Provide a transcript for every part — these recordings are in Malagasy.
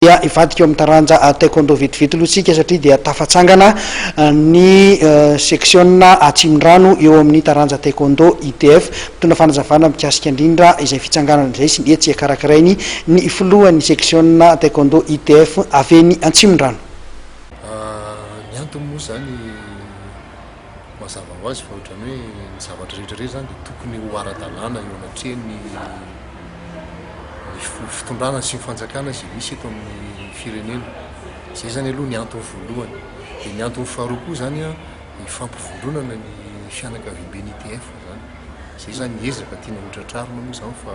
dia ivadika eo amin'ny taranja taekwondo vetivety aloha tsika satria dia tafatsangana ny section Atsimondrano eo amin'ny taranja taekwondo ITF mitondra fanazavana mikasika indrindra izay fitsanganana izay sy dia tsy akarakarainy ny filohan'ny section taekwondo ITF aveny Atsimondrano. Ny antony moa zany mazava ho azy fa ohatrany hoe ny zavatra rehetrarehetra zany dia tokony ho ara-dalàna eo anatrehany fitondrana sy mifanjakana sy misy eto amin'ny firenena. Zay zany aloha ny antony voalohany. Dia ny antony faharoa koa zany ny fampivondronana ny fianakaviam-ben'ny ITF zany. Zay zany ezaka tiana hotratrarina moa zany fa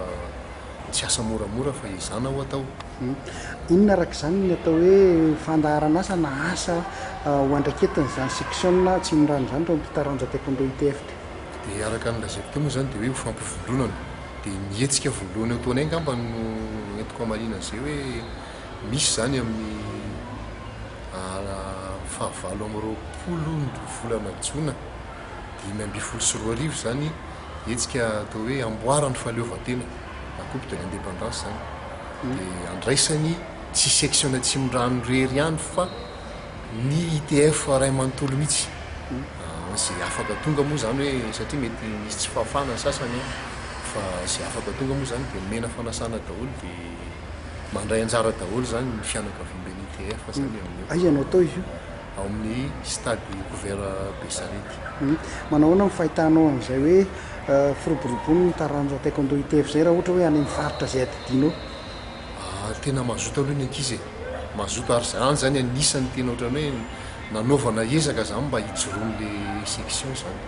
tsy asa moramora fa izana ho atao. Inona araka izany ny atao hoe fandaharana asa na asa ho andraiketiny zany section Atsimondrano zany reo taranja taekwondo ITF. Dia araka ny lazaiko teo moa zany dia hoe ho fampivondronana. Dia mihetsika voalohany eo taonay angamba no entiko amalina zay hoe misy zany amin'ny fahavalo amby roapolo volana Jona 2024 zany hetsika atao hoe amboarany fahaleovantena na coupe de l'indépendance zany. Dia andraisany tsy section Atsimondrano rery ihany fa ny ITF ray manontolo mihitsy. Zay afaka tonga moa zany hoe satria mety misy tsy fahafahana sasany fa zay afaka tonga moa zany dia mena fanasana daholo dia mandray anjara daholo zany ny fianakaviam-ben'ny ITF zany amin'ny aiza no atao izy io? ao amin'ny stade couvert Besarety. Manao ahoana ny fahitanao an'izay hoe firoborobony ny taranja taekwondo ITF zay raha ohatra hoe any amin'ny faritra zay adidinao? Tena mazoto aloha ny ankizy mazoto ary zany zany anisany tena ohatrany hoe nanaovana ezaka zany mba hijoroan'le section zany.